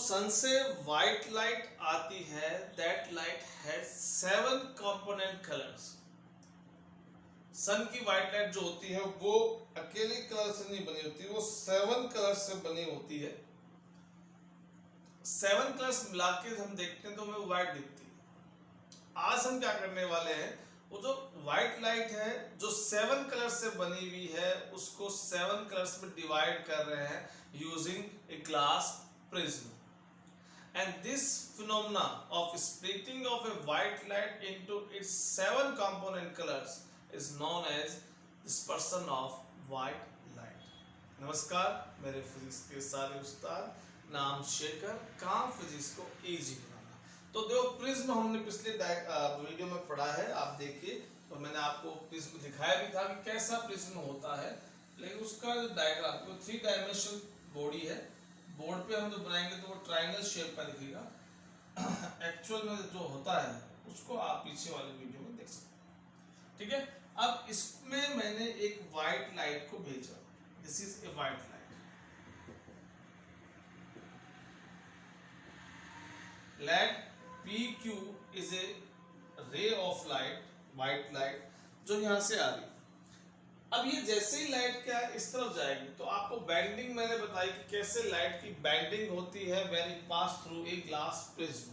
सन से white light आती है, that light has 7 component colours. Sun की व्हाइट लाइट जो होती है वो अकेले कलर से नहीं बनी होती, वो 7 कलर से बनी होती है। 7 कलर्स मिला के हम देखते हैं तो हमें व्हाइट दिखती है। आज हम क्या करने वाले हैं, वो जो व्हाइट लाइट है जो 7 कलर से बनी हुई है उसको 7 कलर्स में डिवाइड कर रहे हैं using a glass prism. And this phenomena of splitting of a white light into its 7 component colors is known as dispersion of white light। नमस्कार, मेरे फिजिक्स के सारे उस्ताद, नाम शेखर, काम फिजिक्स को इजी बनाना। तो देखो प्रिज्म हमने पिछले वीडियो में पढ़ा है, आप देखिए, और मैंने आपको प्रिज्म दिखाया भी था कि कैसा प्रिज्म होता है, लेकिन उसका जो डायग्राम 3 डायमेंशनल बॉडी है, बोर्ड पे हम जो बनाएंगे तो वो ट्रायंगल शेप का दिखेगा। एक्चुअल में जो होता है उसको आप पीछे वाले वीडियो में देख सकते हैं, ठीक है। अब इसमें मैंने एक व्हाइट लाइट को भेजा, this is a white light. Let PQ is a ray of light, white light जो यहां से आ रही है। अब ये जैसे ही लाइट क्या इस तरफ जाएगी तो आपको बेंडिंग मैंने बताई कि कैसे लाइट की बेंडिंग होती है when it pass through a glass prism.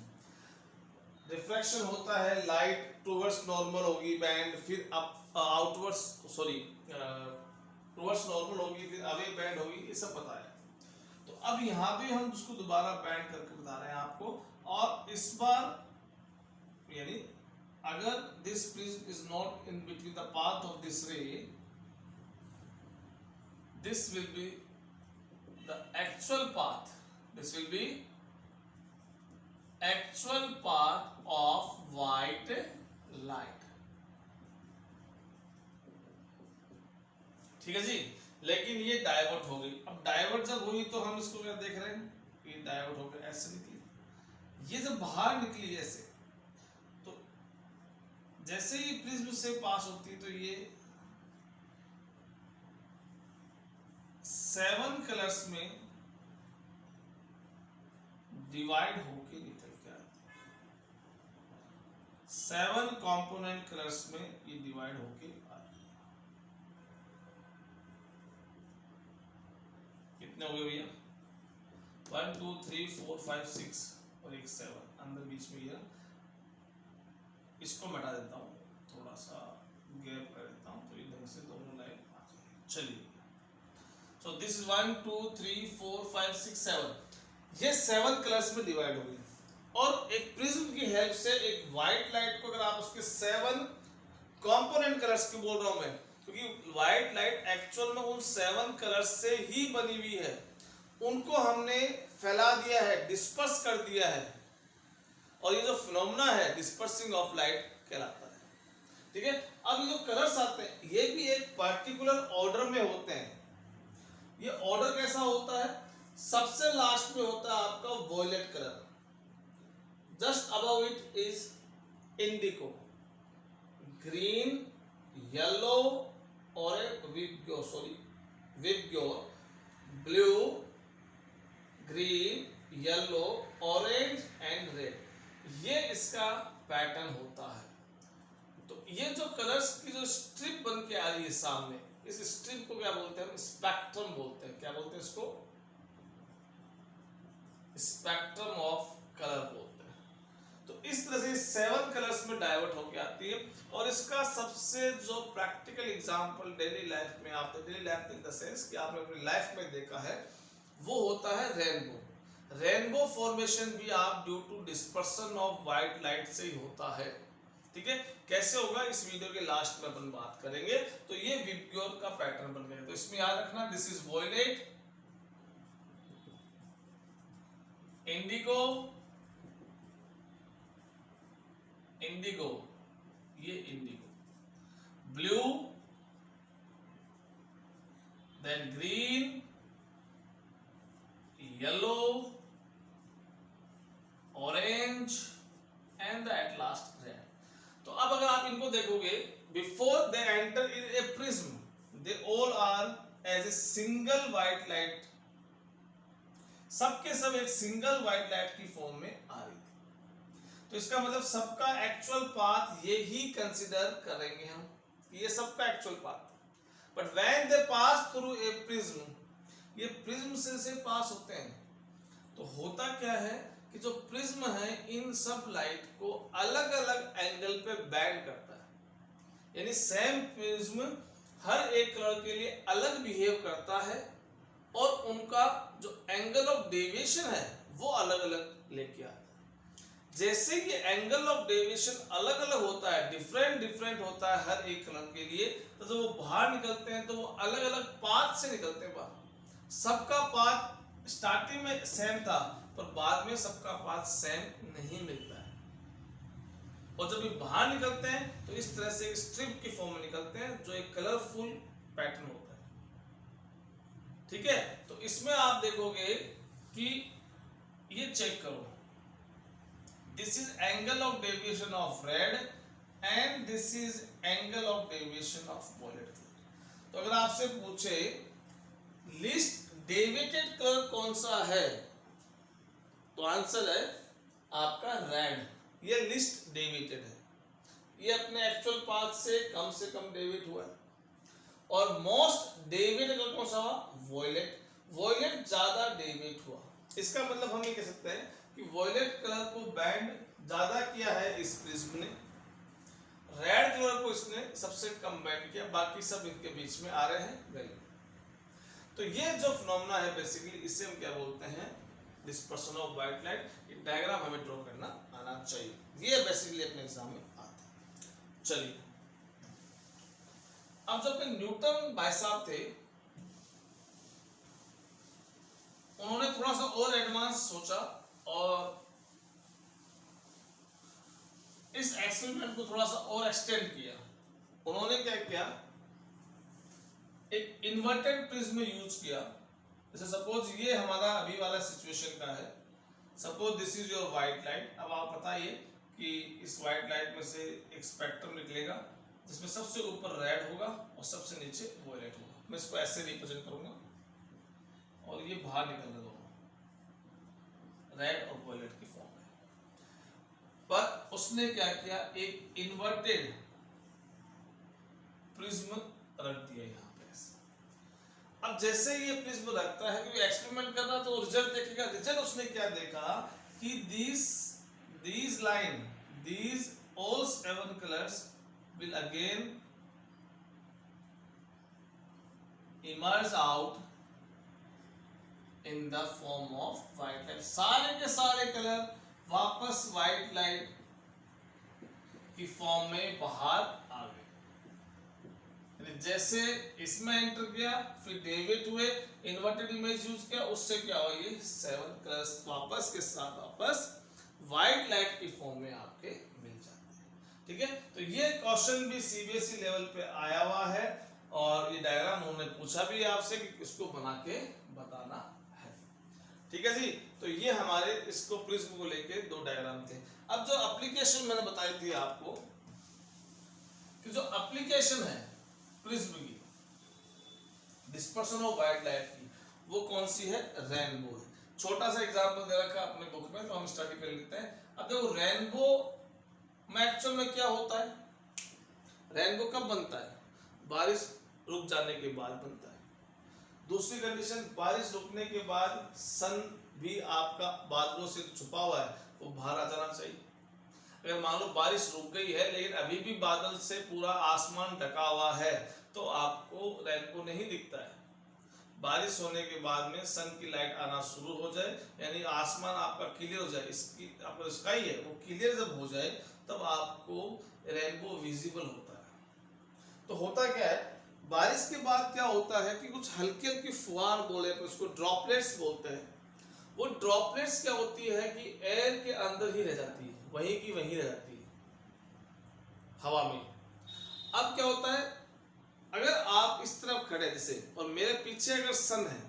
Refraction होता है, लाइट टुवर्ड्स नॉर्मल होगी बैंड, फिर अप आउटवर्ड्स टुवर्ड्स नॉर्मल होगी, फिर अवे बैंड होगी, ये सब बताया। तो अब यहाँ भी हम उसको दोबारा बैंड करके बता रहे हैं आपको। और इस बार यानी अगर this prism is not in between the path of this रे, this will be the actual path, this will be actual path of white light, ठीक है जी। लेकिन ये डाइवर्ट हो गई। अब डाइवर्ट जब हुई तो हम इसको क्या देख रहे हैं, ये डाइवर्ट हो गया, ऐसे निकली, ये जब बाहर निकली ऐसे, तो जैसे ही प्रिज्म से पास होती है तो ये 7 कलर्स में डिवाइड होके निकल के आती है। 7 कंपोनेंट कलर्स में ये डिवाइड होके आती है। कितने हो गए भैया? 1 2 3 4 5 6 और एक 7 अंदर बीच में ये, इसको मिटा देता हूँ, थोड़ा सा गैप कर देता हूँ तो इधर से दोनों लाइन आ जाएगी। चलिए, so this is 1 2 3 4 5 6 7, ये 7 कलर्स में डिवाइड हो गई। और एक प्रिज्म की हेल्प से एक व्हाइट लाइट को, अगर आप उसके 7 कंपोनेंट कलर्स की बोल रहा हूं मैं, क्योंकि व्हाइट लाइट एक्चुअल में उन 7 कलर्स से ही बनी हुई है, उनको हमने फैला दिया है, डिस्पर्स कर दिया है, और ये जो फिनोमेना है डिस्पर्सिंग ऑफ लाइट कहलाता है, ठीक है। अब ये जो कलर्स आते हैं ये भी एक पर्टिकुलर ऑर्डर में होते हैं। ये ऑर्डर कैसा होता है, सबसे लास्ट में होता है आपका violet colour, just above it is indigo, green, yellow, VIBGYOR, blue, green, yellow, orange and red. ये इसका पैटर्न होता है। तो ये जो कलर्स की जो स्ट्रिप बन के आ रही है सामने, इस स्ट्रिप को क्या बोलते हैं, स्पेक्ट्रम बोलते हैं। क्या बोलते हैं इसको? स्पेक्ट्रम ऑफ कलर बोलते हैं। तो इस तरह से 7 कलर्स में डाइवर्ट होकर आती है। और इसका सबसे जो प्रैक्टिकल एग्जांपल डेली लाइफ में, आप daily life in the sense कि आपने अपनी लाइफ में देखा है, वो होता है रेनबो। रेनबो फॉर्मेशन भी आप due to dispersion of white light से ही होता है, ठीक है। कैसे होगा इस वीडियो के लास्ट में अपन बात करेंगे। तो ये विबग्योर का पैटर्न बन गया। तो इसमें याद रखना, this is violet, indigo, indigo, ये indigo, blue, then green, yellow, orange and at last red. तो अब अगर आप इनको देखोगे, before they enter in a prism, they all are as a single white light, सबके सब एक सिंगल व्हाइट लाइट की फॉर्म में आ रही थी। तो इसका मतलब सबका एक्चुअल पाथ ये ही कंसीडर करेंगे हम, ये सबका actual path. But when they pass through a prism, ये प्रिज्म से पास होते हैं, तो होता क्या है कि जो प्रिज्म है इन सब लाइट को अलग अलग एंगल पे बैंड करता है, यानी सेम प्रिज्म हर एक कलर के लिए अलग बिहेव करता है और उनका जो एंगल ऑफ डेविएशन है वो अलग अलग लेके आता है। जैसे ये एंगल ऑफ डेविएशन अलग अलग होता है, डिफरेंट डिफरेंट होता है हर एक कलर के लिए, तो जब वो बाहर निकलते हैं तो वो अलग अलग पाथ से निकलते हैं बाहर। सबका पाथ स्टार्टिंग में सेम था पर बाद में सबका पाथ सेम नहीं मिलता है, और जब ये बाहर निकलते हैं तो इस तरह से एक स्ट्रिप की फॉर्म में निकलते हैं जो एक कलरफुल पैटर्न होता है। ठीक है, तो इसमें आप देखोगे कि ये चेक करो, this is angle of deviation of red and this is angle of deviation of violet. तो अगर आपसे पूछे लिस्ट डेविएटेड कलर कौन सा है, तो आंसर है आपका रेड। ये लिस्ट डेविएटेड है, ये अपने एक्चुअल पाथ से कम डेविएट हुआ है। और मोस्ट डेविएटेड कलर कौन सा हुआ, वॉयलेट। वॉयलेट ज्यादा डेविएट हुआ। इसका मतलब हम ये कह सकते हैं कि वॉयलेट कलर को बैंड ज्यादा किया है इस प्रिज्म ने, रेड कलर को इसने सबसे कम बैंड किया, बाकी सब इनके बीच में आ रहे हैं वैल्यू। तो ये जो फिनोमेना है बेसिकली इसे हम क्या बोलते हैं, डिस्पर्सन ऑफ व्हाइट लाइट। ये डायग्राम हमें ड्रॉ करना आना चाहिए, ये बेसिकली अपने एग्जाम में आता है। चलिए, अब जब न्यूटन भाई साहब थे, उन्होंने थोड़ा सा और एडवांस सोचा और इस एक्सपेरिमेंट को थोड़ा सा और एक्सटेंड किया। उन्होंने क्या किया, एक इन्वर्टेड प्रिज्म यूज किया। जैसे सपोज ये हमारा अभी वाला सिचुएशन का है, suppose this is your white light. अब आप बताइए कि इस व्हाइट लाइट में से एक स्पेक्ट्रम निकलेगा जिसमें सबसे ऊपर रेड होगा और सबसे नीचे वॉयलेट होगा। मैं इसको ऐसे रिप्रेजेंट करूंगा और ये बाहर निकल रहे दोनों, रेड और वॉयलेट की फॉर्म में। पर उसने क्या किया, एक इन्वर्टेड प्रिज्म रख दिया यहाँ पे ऐसे। अब जैसे ये प्रिज्म रखता है, क्योंकि एक्सपेरिमेंट कर रहा तो रिजल्ट देखेगा। रिजल्ट उसने क्या देखा कि these line, these all 7 colors will again emerge out in the form of white light। सारे के सारे कलर वापस व्हाइट लाइट की फॉर्म में बाहर आ गए। जैसे इसमें एंटर किया, फिर डेविएट हुए, इन्वर्टेड इमेज यूज किया, उससे क्या हुआ, ये 7 कलर्स वापस के साथ वापस व्हाइट लाइट की फॉर्म में आपके मिल जाते हैं। ठीक है, तो ये क्वेश्चन भी सीबीएसई लेवल पे आया हुआ है और ये डायग्राम उन्होंने पूछा भी आपसे कि इसको बना के बताना है। ठीक है जी, तो ये हमारे इसको प्रिज्म को लेके 2 डायग्राम थे। अब जो एप्लीकेशन मैंने बताई थी आपको कि जो एप्लीकेशन है प्रिज्म की, डिस्पर्सन ऑफ व्हाइट लाइट की, वो कौन सी है, रेनबो है। छोटा सा एग्जांपल दे रखा अपने बुक में, तो हम स्टडी कर लेते हैं। अब देखो रेनबो में एक्चुअल में क्या होता है, रेनबो कब बनता है, बारिश रुक जाने के बाद बनता है। दूसरी कंडीशन, बारिश रुकने के बाद सन भी आपका बादलों से छुपा हुआ है वो बाहर आ जाना चाहिए। अगर मान लो बारिश रुक गई है लेकिन अभी भी बादल से पूरा आसमान ढका हुआ है तो आपको रेनबो नहीं दिखता है। बारिश होने के बाद में सन की लाइट आना शुरू हो जाए, यानी आसमान आपका क्लियर हो जाए, इसकी आपका स्काई है वो क्लियर जब हो जाए तब आपको रेनबो विजिबल होता है। तो होता क्या है, बारिश के बाद क्या होता है कि कुछ हल्की हल्की फुहार बोले तो उसको ड्रॉपलेट्स बोलते हैं। वो ड्रॉपलेट्स क्या होती है कि एयर के अंदर ही रह जाती है, वहीं की वहीं रह जाती है हवा में। अब क्या होता है, अगर आप इस तरफ खड़े जैसे और मेरे पीछे अगर सन है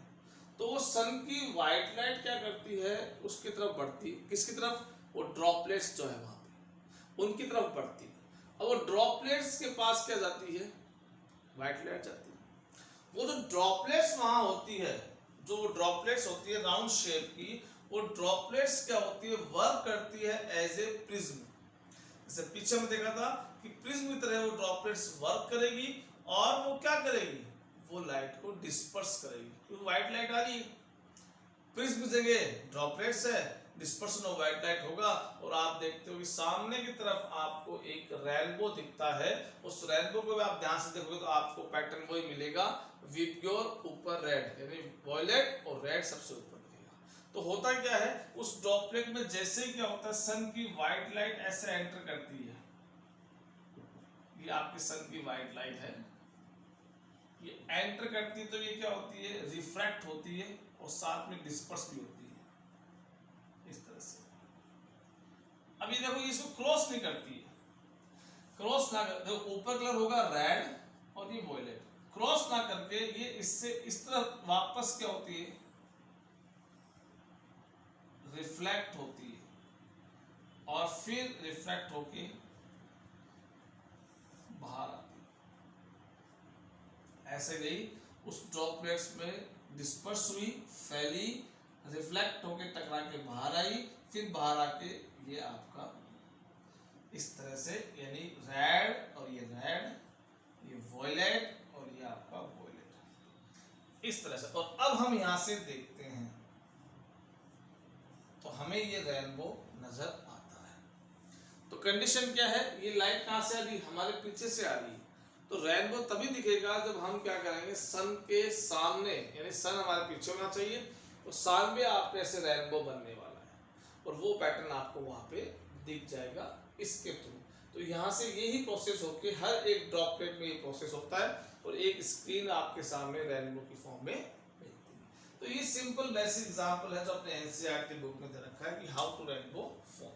तो वो सन की व्हाइट लाइट क्या करती है, उसकी तरफ बढ़ती, किसकी तरफ, वो ड्रॉपलेट्स जो है वहां पे उनकी तरफ बढ़ती। और वो ड्रॉपलेट्स के पास क्या जाती है, व्हाइट लाइट जाती है। वो जो ड्रॉपलेट्स वहां होती है जो ड्रॉपलेट्स होती है राउंड शेप की, वो ड्रॉपलेट्स क्या होती है, वर्क करती है एज ए प्रिज्म। जैसे पीछे में देखा था कि प्रिज्म की तरह वो ड्रॉपलेट्स वर्क करेगी और वो क्या करेगी, वो लाइट को डिस्पर्स करेगी। क्योंकि व्हाइट लाइट आ रही है, प्रिज्म की जगह ड्रॉपलेट्स है, डिस्पर्शन ऑफ व्हाइट लाइट होगा। और आप देखते हो कि सामने की तरफ आपको एक रेनबो दिखता है, उस रेनबो को भी आप ध्यान से देखोगे तो आपको पैटर्न वही मिलेगा, विबग्योर ऊपर रेड, यानी वॉयलेट और रेड सबसे ऊपर दिखेगा। तो होता क्या है, उस ड्रॉपलेट में जैसे क्या होता है, सन की व्हाइट लाइट ऐसे एंटर करती है, ये आपकी सन की व्हाइट लाइट है, ये एंटर करती है तो ये क्या होती है, रिफ्रैक्ट होती है और साथ में डिस्पर्स भी होती है इस तरह से। अब ये देखो, इसको क्रॉस नहीं करती है, क्रॉस ना कर, देखो ऊपर कलर होगा रेड और ये वॉयलेट, क्रॉस ना करके ये इससे इस तरह वापस क्या होती है, रिफ्लेक्ट होती है और फिर रिफ्लेक्ट होके बाहर आती है। ऐसे गई, उस ड्रॉपलेट्स में डिस्पर्स हुई, फैली, रिफ्लेक्ट होके टकरा के बाहर आई, फिर बाहर आके ये आपका इस तरह से, यानी रेड और ये वॉयलेट और ये आपका वॉयलेट, इस तरह से। और अब हम यहां से देखते हैं तो हमें ये रेनबो नजर आता है। तो कंडीशन क्या है, ये लाइट कहां से आ रही, हमारे पीछे से आ रही है, तो रेनबो तभी दिखेगा जब हम क्या करेंगे, सन के सामने, यानी सन हमारे पीछे होना चाहिए, तो सामने आपके ऐसे रेनबो बनने वाला है और वो पैटर्न आपको वहां पे दिख जाएगा इसके थ्रू। तो यहाँ से यही प्रोसेस होके हर एक ड्रॉपलेट में ये प्रोसेस होता है और एक स्क्रीन आपके सामने रेनबो की फॉर्म में मिलती है। तो ये सिंपल बेसिक एग्जांपल है जो अपने एनसीईआरटी की बुक में दे रखा है कि हाउ टू रेनबो फॉर्म।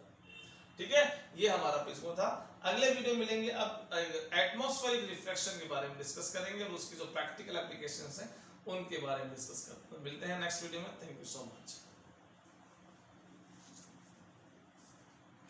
ठीक है, ये हमारा प्रिज्म था। अगले वीडियो मिलेंगे, अब एटमॉस्फेरिक रिफ्लेक्शन के बारे में डिस्कस करेंगे और उसकी जो प्रैक्टिकल एप्लीकेशंस हैं उनके बारे में डिस्कस करते हैं। मिलते हैं नेक्स्ट वीडियो में। Thank you so much.